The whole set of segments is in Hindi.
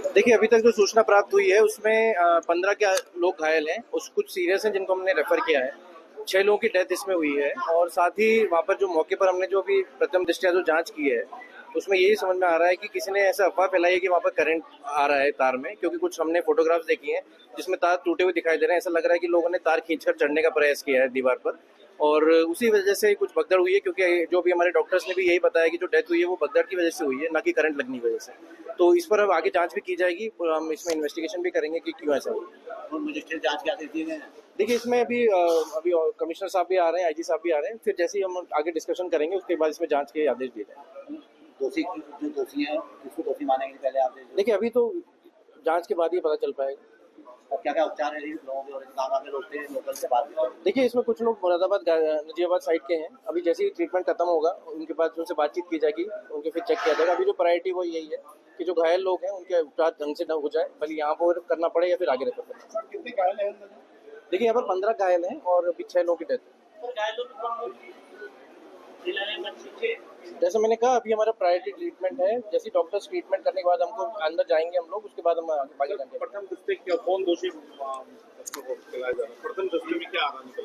देखिए, अभी तक जो सूचना प्राप्त हुई है उसमें 15 के लोग घायल हैं, कुछ सीरियस हैं जिनको हमने रेफर किया है। 6 लोगों की डेथ इसमें हुई है और साथ ही वहाँ पर जो मौके पर हमने जो अभी प्रथम दृष्टया जो जांच की है उसमें यही समझ में आ रहा है कि किसी ने ऐसा अफवाह फैलाई है कि वहाँ पर करंट आ रहा है तार में, क्योंकि कुछ हमने फोटोग्राफ्स देखी हैं जिसमें तार टूटे हुए दिखाई दे रहे हैं। ऐसा लग रहा है कि लोगों ने तार खींचकर चढ़ने का प्रयास किया है दीवार पर और उसी वजह से कुछ भगदड़ हुई है, क्योंकि जो भी हमारे डॉक्टर्स ने भी यही बताया कि जो डेथ हुई है वो भगदड़ की वजह से हुई है, ना कि करंट लगने की वजह से। तो इस पर अब आगे जांच भी की जाएगी और हम इसमें इन्वेस्टिगेशन भी करेंगे कि क्यों ऐसा हुआ। मजिस्ट्रेट जांच के आदेश दिए गए हैं। देखिए, इसमें अभी कमिश्नर साहब भी आ रहे हैं, आईजी साहब भी आ रहे हैं, फिर जैसे ही हम आगे डिस्कशन करेंगे उसके बाद इसमें जांच के आदेश दिए जाएंगे। दोषी जो दोषी हैं किसको दोषी मानेंगे पहले आदेश? देखिए, अभी तो जांच के बाद ही पता चल पाएगा। और क्या क्या उपचार है लोगों के और कहाँ के लोग थे लोकल से बात में? देखिए, इसमें कुछ लोग मुरादाबाद नजीबाबाद साइड के हैं। अभी जैसे ही ट्रीटमेंट खत्म होगा उनके बाद उनसे बातचीत की जाएगी, उनके फिर चेक किया जाएगा। अभी जो प्रायोरिटी वो यही है कि जो घायल लोग हैं उनके उपचार ढंग से हो जाए, भले यहाँ पर करना पड़े या फिर आगे रेफर करना। कितने घायल हैं? देखिए, यहाँ पर 15 घायल हैं और अभी 6 लोगों की डेथ है। जैसे मैंने कहा, अभी हमारा प्रायोरिटी ट्रीटमेंट है। जैसे डॉक्टर्स ट्रीटमेंट करने के बाद हमको अंदर जाएंगे हम लोग, उसके बाद हम आगे जाएंगे। प्रथम दृष्टया कौन दोषी प्रथम दृष्टया में क्या आना निकल?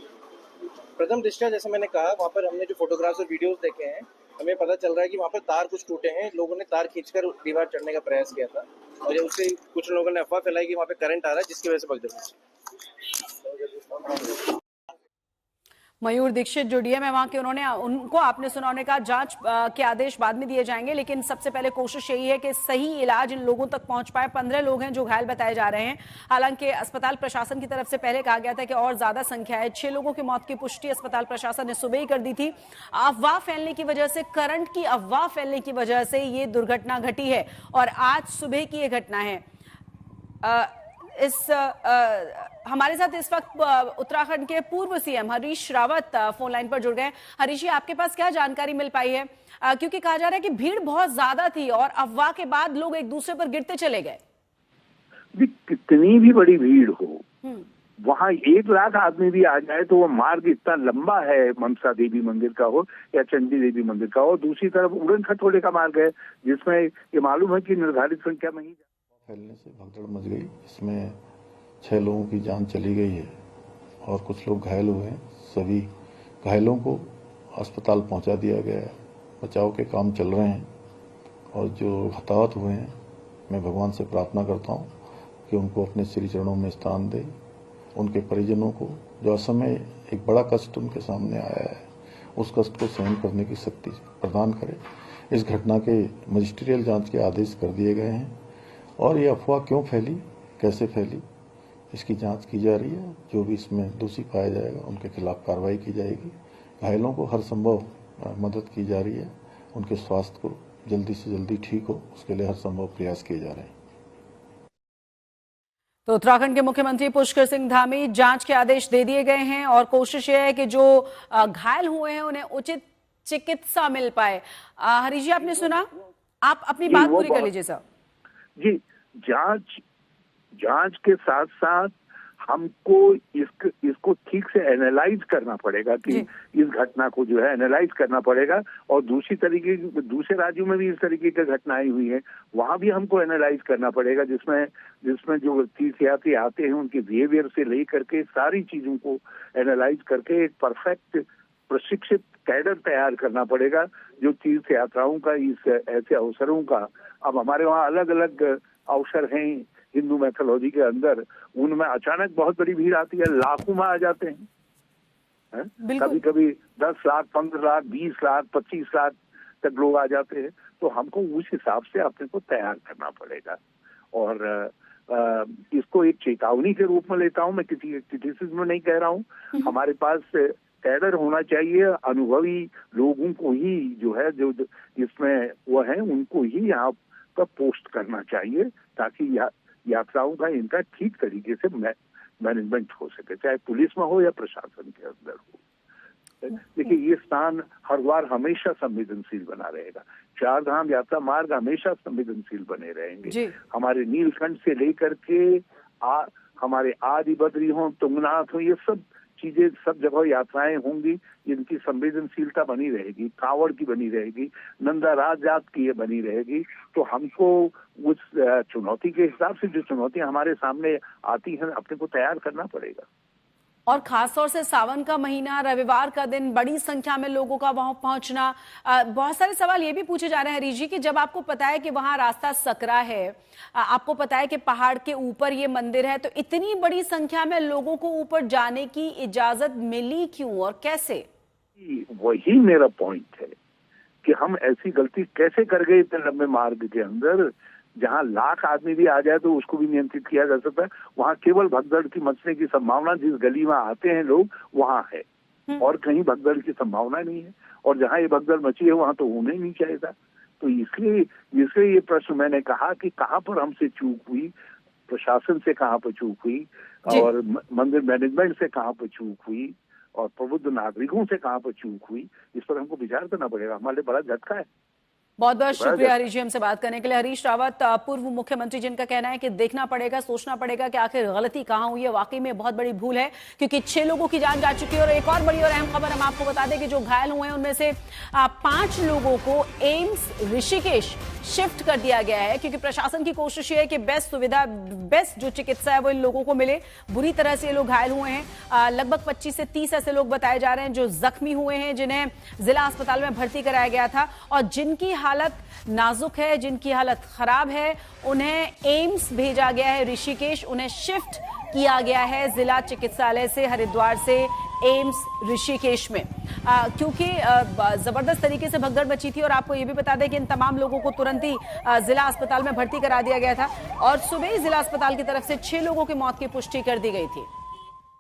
प्रथम दृष्टया जैसे मैंने कहा, वहाँ पर हमने जो फोटोग्राफ्स और वीडियोस देखे हैं, हमें पता चल रहा है कि वहाँ पर तार कुछ टूटे हैं। लोगों ने तार खींचकर दीवार चढ़ने का प्रयास किया था और उससे कुछ लोगों ने अफवाह फैलाई कि वहाँ पे करंट आ रहा है, जिसकी वजह से भगदड़ हुई। मयूर दीक्षित जो डीएम है वहां के, उनको आपने सुना, उन्होंने कहा जांच के आदेश बाद में दिए जाएंगे, लेकिन सबसे पहले कोशिश यही है कि सही इलाज इन लोगों तक पहुंच पाए। 15 लोग हैं जो घायल बताए जा रहे हैं। हालांकि अस्पताल प्रशासन की तरफ से पहले कहा गया था कि और ज्यादा संख्या है। 6 लोगों की मौत की पुष्टि अस्पताल प्रशासन ने सुबह ही कर दी थी। अफवाह फैलने की वजह से, करंट की अफवाह फैलने की वजह से ये दुर्घटना घटी है और आज सुबह की ये घटना है। हमारे साथ इस वक्त उत्तराखंड के पूर्व CM Harish Rawat phone line पर जुड़ गए। हरीश जी, आपके पास क्या जानकारी मिल पाई है? क्योंकि कहा जा रहा है कि भीड़ बहुत ज्यादा थी और अफवाह के बाद लोग एक दूसरे पर गिरते चले गए। कितनी भी बड़ी भीड़ हो, वहाँ 1 लाख आदमी भी आ जाए तो वो मार्ग इतना लंबा है, मनसा देवी मंदिर का हो या चंडी देवी मंदिर का हो। दूसरी तरफ उड़न खटोले का मार्ग है जिसमें ये मालूम है कि निर्धारित संख्या में ही फैलने से भगदड़ मच गई। इसमें 6 लोगों की जान चली गई है और कुछ लोग घायल हुए हैं। सभी घायलों को अस्पताल पहुंचा दिया गया है। बचाव के काम चल रहे हैं और जो हताहत हुए हैं, मैं भगवान से प्रार्थना करता हूं कि उनको अपने श्री चरणों में स्थान दे। उनके परिजनों को जो असमय एक बड़ा कष्ट उनके सामने आया है, उस कष्ट को सहन करने की शक्ति प्रदान करे। इस घटना के मजिस्ट्रियल जांच के आदेश कर दिए गए हैं और ये अफवाह क्यों फैली, कैसे फैली, इसकी जांच की जा रही है। जो भी इसमें दोषी पाया जाएगा उनके खिलाफ कार्रवाई की जाएगी। घायलों को हर संभव मदद की जा रही है। उनके स्वास्थ्य को जल्दी से जल्दी ठीक हो, उसके लिए हर संभव प्रयास किए जा रहे हैं। तो उत्तराखंड के मुख्यमंत्री पुष्कर सिंह धामी, जांच के आदेश दे दिए गए हैं और कोशिश ये है कि जो घायल हुए हैं उन्हें उचित चिकित्सा मिल पाए। हरीश जी, आपने सुना, आप अपनी बात पूरी कर लीजिए सर। जी, जांच के साथ साथ हमको इसको ठीक से एनालाइज करना पड़ेगा कि इस घटना को जो है एनालाइज करना पड़ेगा। और दूसरे राज्यों में भी इस तरीके की घटनाएं हुई हैं, वहां भी हमको एनालाइज करना पड़ेगा, जिसमें जो तीर्थयात्री आते हैं उनके बिहेवियर से लेकर के सारी चीजों को एनालाइज करके एक परफेक्ट प्रशिक्षित कैडर तैयार करना पड़ेगा। जो तीर्थ यात्राओं का ऐसे अवसरों का, अब हमारे वहाँ अलग अलग अवसर हैं हिंदू मैथोलॉजी के अंदर, उनमें अचानक बहुत बड़ी भीड़ आती है, लाखों में आ जाते हैं। कभी कभी 10 लाख, 15 लाख, 20 लाख, 25 लाख तक लोग आ जाते हैं। तो हमको उस हिसाब से अपने को तैयार करना पड़ेगा। और इसको एक चेतावनी के रूप में लेता हूँ, मैं किसी क्रिटिसिज्म में नहीं कह रहा हूँ। हमारे पास कैडर होना चाहिए, अनुभवी लोगों को ही जो है, जो इसमें वो है, उनको ही यहाँ पर पोस्ट करना चाहिए ताकि यात्राओं का इनका ठीक तरीके से मैनेजमेंट हो सके, चाहे पुलिस में हो या प्रशासन के अंदर हो। देखिए, ये स्थान हर बार हमेशा संवेदनशील बना रहेगा। 4 धाम यात्रा मार्ग हमेशा संवेदनशील बने रहेंगे। हमारे नीलकंठ से लेकर के हमारे आदि बद्री हो, तुंगनाथ हो, ये सब चीजें सब जगह यात्राएं होंगी, इनकी संवेदनशीलता बनी रहेगी, कांवड़ की बनी रहेगी, नंदा राजात की ये बनी रहेगी। तो हमको उस चुनौती के हिसाब से जो चुनौतियां हमारे सामने आती हैं अपने को तैयार करना पड़ेगा। और खासतौर से सावन का महीना, रविवार का दिन, बड़ी संख्या में लोगों का वहां पहुंचना, बहुत सारे सवाल ये भी पूछे जा रहे हैं हरीश जी कि जब आपको पता है कि वहां रास्ता सकरा है, आपको पता है कि पहाड़ के ऊपर ये मंदिर है, तो इतनी बड़ी संख्या में लोगों को ऊपर जाने की इजाजत मिली क्यों और कैसे? वही मेरा पॉइंट है कि हम ऐसी गलती कैसे कर गए इतने लंबे मार्ग के अंदर, जहां लाख आदमी भी आ जाए तो उसको भी नियंत्रित किया जा सकता है। वहां केवल भगदड़ की मचने की संभावना जिस गली में आते हैं लोग वहां है, और कहीं भगदड़ की संभावना नहीं है। और जहां ये भगदड़ मची है वहां तो होना ही नहीं चाहिए। तो इसलिए ये प्रश्न मैंने कहा कि कहाँ पर हमसे चूक हुई, प्रशासन से कहाँ पर चूक हुई, और मंदिर मैनेजमेंट से कहाँ पर चूक हुई, और प्रबुद्ध नागरिकों से कहाँ पर चूक हुई, इस पर हमको विचार करना पड़ेगा। हमारे बड़ा झटका है। बहुत बहुत शुक्रिया हरीश जी हमसे बात करने के लिए। हरीश रावत, पूर्व मुख्यमंत्री, जिनका कहना है कि देखना पड़ेगा, सोचना पड़ेगा कि आखिर गलती कहां हुई है। वाकई में बहुत बड़ी भूल है क्योंकि 6 लोगों की जान जा चुकी है। और एक और बड़ी और अहम खबर हम आपको बता दें कि जो घायल हुए हैं उनमें से 5 लोगों को एम्स ऋषिकेश शिफ्ट कर दिया गया है क्योंकि प्रशासन की कोशिश है कि बेस्ट सुविधा, बेस्ट जो चिकित्सा है वो इन लोगों को मिले। बुरी तरह से ये लोग घायल हुए हैं। लगभग 25 से 30 ऐसे लोग बताए जा रहे हैं जो जख्मी हुए हैं, जिन्हें जिला अस्पताल में भर्ती कराया गया था और जिनकी हालत नाजुक है, जिनकी हालत खराब है, उन्हें एम्स भेजा गया है ऋषिकेश। उन्हें शिफ्ट किया गया है जिला चिकित्सालय से, हरिद्वार से एम्स ऋषिकेश में, क्योंकि जबरदस्त तरीके से भगदड़ मची थी। और आपको ये भी बता दें कि इन तमाम लोगों को तुरंत ही जिला अस्पताल में भर्ती करा दिया गया था और सुबह ही जिला अस्पताल की तरफ से 6 लोगों की मौत की पुष्टि कर दी गई थी।